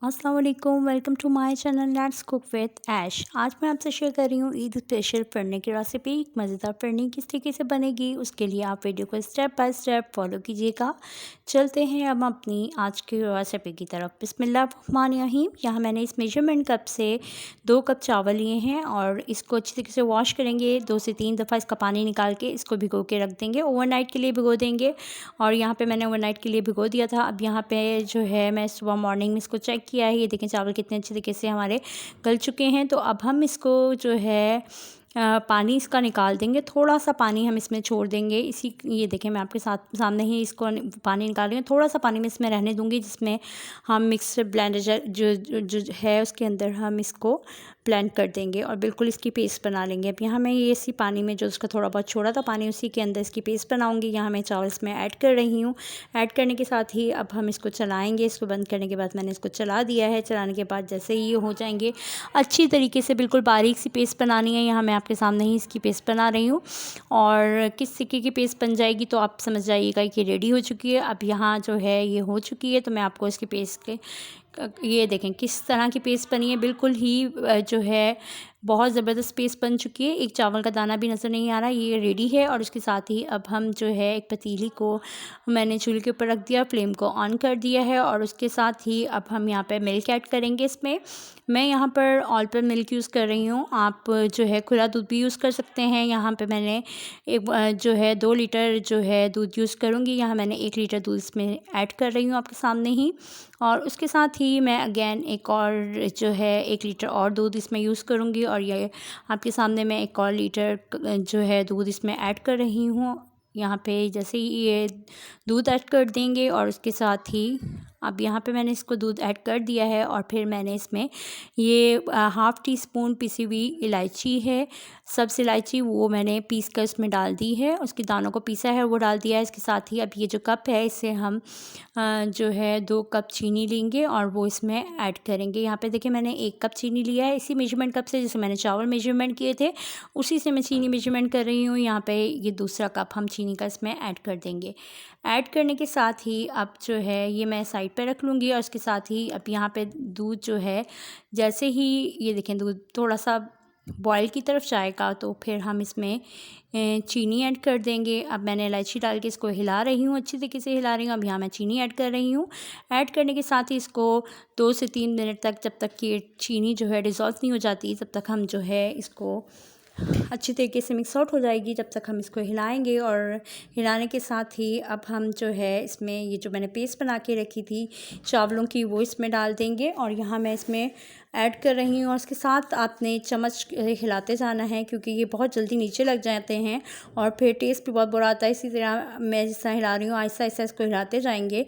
अस्सलाम वालेकुम, welcome to my channel let's cook with Ash. आज मैं आपसे शेयर कर रही हूँ ईद स्पेशल फ़िरनी की रेसिपी। एक मज़ेदार फ़िरनी किस तरीके से बनेगी उसके लिए आप वीडियो को स्टेप बाय स्टेप फॉलो कीजिएगा। चलते हैं अब अपनी आज की रेसिपी की तरफ। बिस्मिल्लाहिर्रहमानिर्रहीम। यहाँ मैंने इस मेजरमेंट कप से 2 कप चावल लिए हैं और इसको अच्छी तरीके से वॉश करेंगे। 2 से 3 दफ़ा इसका पानी निकाल के इसको भिगो के रख देंगे, ओवरनाइट के लिए भिगो देंगे। और यहाँ पे मैंने ओवरनाइट के लिए भिगो दिया था। अब यहाँ पे जो है मैं सुबह मॉर्निंग में इसको चेक किया है। ये देखें चावल कितने अच्छे तरीके से हमारे गल चुके हैं। तो अब हम इसको जो है पानी इसका निकाल देंगे। थोड़ा सा पानी हम इसमें छोड़ देंगे। ये देखें मैं आपके सामने ही इसको पानी निकाल रही हूँ। थोड़ा सा पानी मैं इसमें रहने दूँगी जिसमें हम मिक्सर ब्लेंडर जो है उसके अंदर हम इसको ब्लेंड कर देंगे और बिल्कुल इसकी पेस्ट बना लेंगे। अब यहाँ मैं ये इसी पानी में जो उसका थोड़ा बहुत छोड़ा था पानी उसी के अंदर इसकी पेस्ट बनाऊँगी। यहाँ मैं चावल इसमें ऐड कर रही हूँ। ऐड करने के साथ ही अब हम इसको चलाएँगे। इसको बंद करने के बाद मैंने इसको चला दिया है। चलाने के बाद जैसे ही ये हो जाएंगे अच्छी तरीके से बिल्कुल बारीक सी पेस्ट बनानी है। यहाँ मैं आपके सामने ही इसकी पेस्ट बना रही हूँ और किस तरीके की पेस्ट बन जाएगी तो आप समझ जाइएगा कि रेडी हो चुकी है। अब यहाँ जो है ये हो चुकी है तो मैं आपको इसकी पेस्ट के ये देखें किस तरह की पेस्ट बनी है। बिल्कुल ही जो है बहुत ज़बरदस्त पेस्ट बन चुकी है। एक चावल का दाना भी नज़र नहीं आ रहा। ये रेडी है और उसके साथ ही अब हम जो है एक पतीली को मैंने चूल्हे के ऊपर रख दिया, फ्लेम को ऑन कर दिया है और उसके साथ ही अब हम यहाँ पे मिल्क ऐड करेंगे। इसमें मैं यहाँ पर ऑल पर मिल्क यूज़ कर रही हूँ। आप जो है खुला दूध भी यूज़ कर सकते हैं। यहाँ पे मैंने एक जो है 2 लीटर जो है दूध यूज़ करूँगी। यहाँ मैंने 1 लीटर दूध इसमें ऐड कर रही हूँ आपके सामने ही। और उसके साथ ही मैं अगेन एक और जो है 1 लीटर और दूध इसमें यूज़ करूँगी और ये आपके सामने मैं 1 और लीटर जो है दूध इसमें ऐड कर रही हूँ। यहाँ पे जैसे ही ये दूध ऐड कर देंगे और उसके साथ ही अब यहाँ पे मैंने इसको दूध ऐड कर दिया है और फिर मैंने इसमें ये हाफ़ टी स्पून पिसी हुई इलायची है, सब्ज़ इलायची, वो मैंने पीस कर इसमें डाल दी है। उसके दानों को पीसा है वो डाल दिया है। इसके साथ ही अब ये जो कप है इससे हम जो है 2 कप चीनी लेंगे और वो इसमें ऐड करेंगे। यहाँ पे देखिए मैंने 1 कप चीनी लिया है इसी मेजरमेंट कप से जैसे मैंने चावल मेजरमेंट किए थे उसी से मैं चीनी मेजरमेंट कर रही हूँ। यहाँ पे ये दूसरा कप हम चीनी का इसमें ऐड कर देंगे। ऐड करने के साथ ही अब जो है ये मैं साइड पे रख लूँगी और उसके साथ ही अब यहाँ पे दूध जो है जैसे ही ये देखें दूध थोड़ा सा बॉयल की तरफ जाएगा तो फिर हम इसमें चीनी ऐड कर देंगे। अब मैंने इलायची डाल के इसको हिला रही हूँ, अच्छी तरीके से हिला रही हूँ। अब यहाँ मैं चीनी ऐड कर रही हूँ। ऐड करने के साथ ही इसको 2 से 3 मिनट तक, जब तक कि चीनी जो है डिज़ोल्व नहीं हो जाती, तब तक हम जो है इसको अच्छी तरीके से मिक्स आउट हो जाएगी। जब तक हम इसको हिलाएंगे और हिलाने के साथ ही अब हम जो है इसमें ये जो मैंने पेस्ट बना के रखी थी चावलों की वो इसमें डाल देंगे और यहाँ मैं इसमें ऐड कर रही हूँ। और उसके साथ आपने चम्मच हिलाते जाना है क्योंकि ये बहुत जल्दी नीचे लग जाते हैं और फिर टेस्ट भी बहुत बुरा आता है। इसी तरह मैं जिस तरह हिला रही हूँ आहिस्ता आहिस्ता इसको हिलाते जाएंगे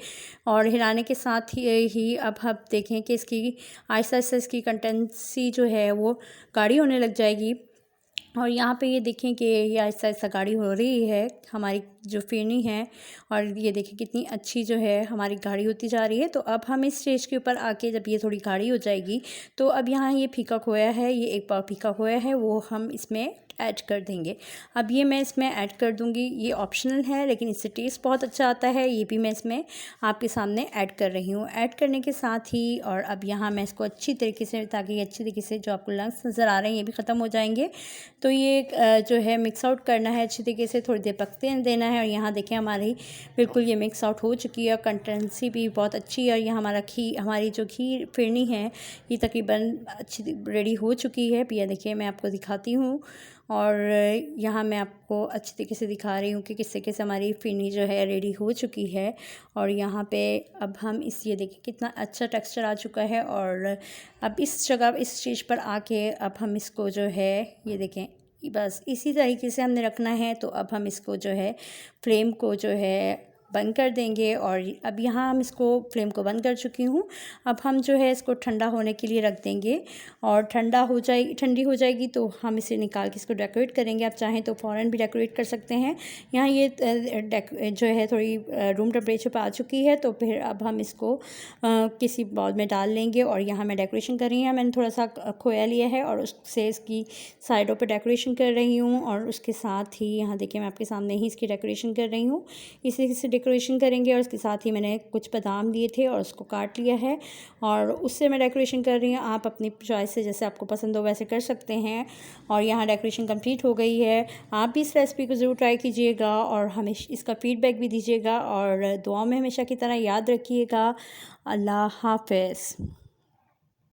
और हिलाने के साथ ही अब हम देखें कि इसकी आहिस्ता आहिस्ता इसकी कंसिस्टेंसी जो है वो गाढ़ी होने लग जाएगी। और यहाँ पे ये देखें कि ये आहिस्ता आहिस्ता गाढ़ी हो रही है हमारी जो फ़िरनी है और ये देखें कितनी अच्छी जो है हमारी गाढ़ी होती जा रही है। तो अब हम इस स्टेज के ऊपर आके जब ये थोड़ी गाढ़ी हो जाएगी तो अब यहाँ ये फीका खोया है, ये 1 पाव फीका खोया है वो हम इसमें ऐड कर देंगे। अब ये मैं इसमें ऐड कर दूँगी। ये ऑप्शनल है लेकिन इससे टेस्ट बहुत अच्छा आता है। ये भी मैं इसमें आपके सामने ऐड कर रही हूँ। ऐड करने के साथ ही और अब यहाँ मैं इसको अच्छी तरीके से, ताकि अच्छी तरीके से जो आपको लम्स नज़र आ रहे हैं ये भी ख़त्म हो जाएंगे, तो ये जो है मिक्स आउट करना है अच्छी तरीके से, थोड़ी देर पकते देना है। और यहाँ देखें हमारी बिल्कुल ये मिक्स आउट हो चुकी है। कंसिस्टेंसी भी बहुत अच्छी है और यह हमारी जो घी फिरनी है ये तकरीबन अच्छी रेडी हो चुकी है। ये देखिए मैं आपको दिखाती हूँ और यहाँ मैं आपको अच्छी तरीके से दिखा रही हूँ कि किस तरीके से हमारी फिरनी जो है रेडी हो चुकी है। और यहाँ पे अब हम ये देखिए कितना अच्छा टेक्सचर आ चुका है। और अब इस जगह इस स्टेज पर आके अब हम इसको जो है ये देखें बस इसी तरीके से हमने रखना है। तो अब हम इसको जो है फ्लेम को जो है बंद कर देंगे और अब यहाँ हम इसको फ्लेम को बंद कर चुकी हूँ। अब हम जो है इसको ठंडा होने के लिए रख देंगे और ठंडी हो जाएगी तो हम इसे निकाल के इसको डेकोरेट करेंगे। आप चाहें तो फ़ौरन भी डेकोरेट कर सकते हैं। यहाँ ये जो है थोड़ी रूम टेम्परेचर पर आ चुकी है तो फिर अब हम इसको किसी बाउल में डाल लेंगे। और यहाँ मैं डेकोरेशन कर रही हूँ, मैंने थोड़ा सा खोया लिया है और उससे इसकी साइडों पर डेकोरेशन कर रही हूँ। और उसके साथ ही यहाँ देखिए मैं आपके सामने ही इसकी डेकोरेशन कर रही हूँ। इसी से डेकोरेशन करेंगे और इसके साथ ही मैंने कुछ बादाम लिए थे और उसको काट लिया है और उससे मैं डेकोरेशन कर रही हूँ। आप अपनी चॉइस से जैसे आपको पसंद हो वैसे कर सकते हैं। और यहाँ डेकोरेशन कंप्लीट हो गई है। आप भी इस रेसिपी को ज़रूर ट्राई कीजिएगा और हमें इसका फ़ीडबैक भी दीजिएगा और दुआ में हमेशा की तरह याद रखिएगा। अल्लाह हाफ़िज़।